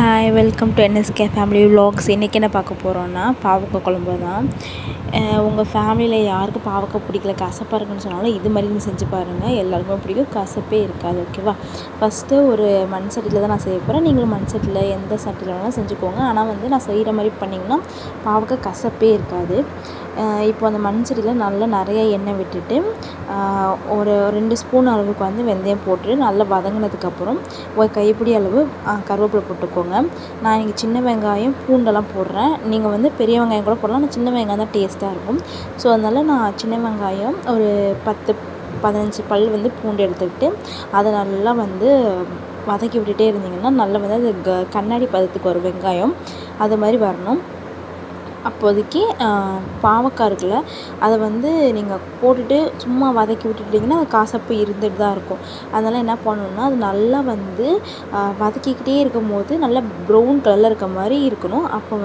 Hi, welcome to NSK family vlogs. இன்றைக்கி என்ன பார்க்க போகிறோன்னா பாவக்காய் குழம்பு தான். உங்கள் ஃபேமிலியில் யாருக்கு பாவக்காய் பிடிக்கல, கசப்பாக இருக்குன்னு சொன்னாலும் இது மாதிரி நீ செஞ்சு பாருங்கள், எல்லாருக்குமே பிடிக்கும், கசப்பே இருக்காது. ஓகேவா? ஃபஸ்ட்டு ஒரு மண் சட்டியில் தான் நான் செய்ய போகிறேன். நீங்களும் மண் சட்டியில் எந்த சட்டியில் வேணாலும் செஞ்சுக்கோங்க. ஆனால் நான் செய்கிற மாதிரி பண்ணிங்கன்னா பாவக்காய் கசப்பே இருக்காது. இப்போ அந்த மண் சட்டியில் நல்லா நிறைய எண்ணெய் விட்டுட்டு ஒரு 2 ஸ்பூன் அளவுக்கு வெந்தயம் போட்டு நல்லா வதங்கினதுக்கப்புறம் ஒரு கைப்பிடி அளவு கருவேப்பிலை போட்டுக்கோங்க. நான் இன்றைக்கி சின்ன வெங்காயம் பூண்டெல்லாம் போடுறேன். நீங்கள் பெரிய வெங்காயம் கூட போடலாம். ஆனால் சின்ன வெங்காயம் தான் டேஸ்ட்டாக இருக்கும். ஸோ அதனால் நான் சின்ன வெங்காயம் ஒரு 10-15 பல் பூண்டு எடுத்துக்கிட்டு அதை நல்லா வதக்கி விட்டுட்டே இருந்தீங்கன்னா நல்லா அது கண்ணாடி பதத்துக்கு வரும் வெங்காயம். அது மாதிரி வரணும். அப்போதைக்கு பாவக்காய் இருக்குல்ல, அதை நீங்கள் போட்டுட்டு சும்மா வதக்கி விட்டுட்டிங்கன்னா அது கசப்பு இருந்துட்டு தான் இருக்கும். அதனால் என்ன பண்ணணுன்னா அது நல்லா வதக்கிக்கிட்டே இருக்கும் போது நல்லா ப்ரௌன் கலரில் இருக்க மாதிரி இருக்கணும். அப்போ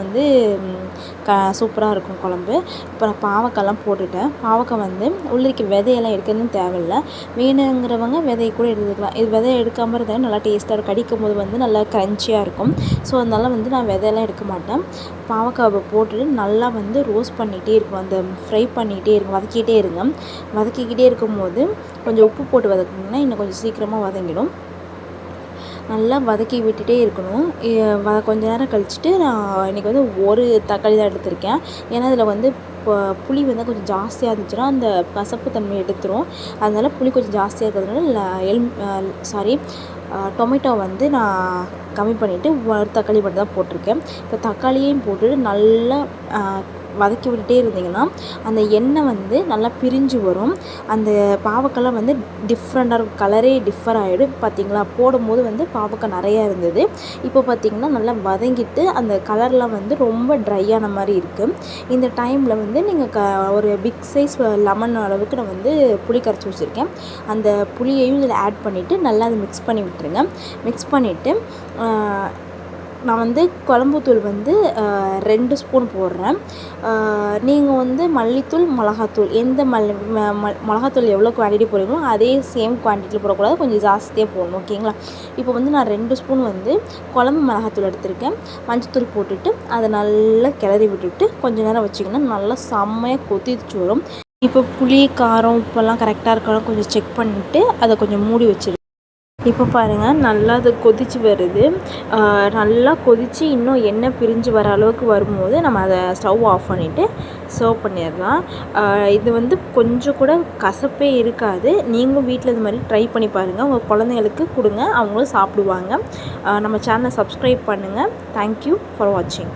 சூப்பராக இருக்கும் குழம்பு. இப்போ நான் பாவக்காய்லாம் போட்டுட்டேன். பாவக்காய் உள்ளிக்கு விதையெல்லாம் எடுக்கணும்னு தேவையில்லை. வேணுங்கிறவங்க விதையை கூட எடுத்துக்கலாம். இது விதையை எடுக்காமல் இருந்தாலும் நல்லா டேஸ்ட்டாக இருக்கும். கடிக்கும் போது நல்லா க்ரன்ச்சியாக இருக்கும். ஸோ அதனால் நான் விதையெல்லாம் எடுக்க மாட்டேன். பாவக்காவை போட்டுட்டு நல்லா ரோஸ்ட் பண்ணிகிட்டே இருக்கும், அந்த ஃப்ரை பண்ணிகிட்டே இருக்கும், வதக்கிட்டே இருங்க. வதக்கிக்கிட்டே இருக்கும்போது கொஞ்சம் உப்பு போட்டு வதக்குனிங்கன்னா இன்னும் கொஞ்சம் சீக்கிரமாக வதங்கிடும். நல்லா வதக்கி விட்டுட்டே இருக்கணும். கொஞ்ச நேரம் கழிச்சுட்டு நான் இன்றைக்கி ஒரு தக்காளி தான் எடுத்திருக்கேன். ஏன்னா இதில் இப்போ புளி கொஞ்சம் ஜாஸ்தியாக இருந்துச்சுன்னா அந்த கசப்பு தன்மை எடுத்துரும். அதனால் புளி கொஞ்சம் ஜாஸ்தியாக இருக்கிறதுனால டொமேட்டோ நான் கம்மி பண்ணிவிட்டு ஒரு தக்காளி மட்டும் தான் போட்டிருக்கேன். இப்போ தக்காளியையும் போட்டுட்டு நல்லா வதக்கி விட்டுட்டே இருந்தீங்கன்னா அந்த எண்ணெய் நல்லா பிரிஞ்சு வரும். அந்த பாவக்காய்லாம் டிஃப்ரெண்ட்டாக இருக்கும், கலரே டிஃபர் ஆகிடும். பார்த்திங்களா, போடும்போது பாவக்காய் நிறையா இருந்தது. இப்போ பார்த்திங்கன்னா நல்லா வதங்கிட்டு அந்த கலர்லாம் ரொம்ப ட்ரையான மாதிரி இருக்குது. இந்த டைமில் நீங்கள் ஒரு பிக் சைஸ் லெமன் அளவுக்கு நான் புளி கரைச்சி வச்சுருக்கேன். அந்த புளியையும் இதில் ஆட் பண்ணிவிட்டு நல்லா அதை மிக்ஸ் பண்ணி விட்டுருங்க. மிக்ஸ் பண்ணிவிட்டு நான் குழம்புத்தூள் 2 ஸ்பூன் போடுறேன். நீங்கள் மல்லித்தூள், மிளகாத்தூள் எந்த மிளகாத்தூள் எவ்வளோ குவான்டிட்டி போடுறீங்களோ அதே சேம் குவான்டிட்டியில் போடக்கூடாது, கொஞ்சம் ஜாஸ்தியாக போடணும். ஓகேங்களா? இப்போ நான் 2 ஸ்பூன் குழம்பு மிளகாத்தூள் எடுத்திருக்கேன். மஞ்சத்தூள் போட்டுட்டு அதை நல்லா கிளறி விட்டுட்டு கொஞ்சம் நேரம் வச்சிங்கன்னா நல்லா செம்மையாக கொதிச்சு வரும். இப்போ புளி, காரம், உப்பெல்லாம் கரெக்டாக இருக்கலாம் கொஞ்சம் செக் பண்ணிவிட்டு அதை கொஞ்சம் மூடி வச்சிருக்கேன். இப்போ பாருங்கள், நல்லா அது கொதித்து வருது. நல்லா கொதித்து இன்னும் எண்ணெய் பிரிஞ்சு வர அளவுக்கு வரும்போது நம்ம அதை ஸ்டவ் ஆஃப் பண்ணிவிட்டு சர்வ் பண்ணிடலாம். இது கொஞ்சம் கூட கசப்பே இருக்காது. நீங்களும் வீட்டில் இது மாதிரி ட்ரை பண்ணி பாருங்கள். உங்கள் குழந்தைங்களுக்கு கொடுங்க, அவங்களும் சாப்பிடுவாங்க. நம்ம சேனலை சப்ஸ்கிரைப் பண்ணுங்கள். தேங்க்யூ ஃபார் வாட்சிங்.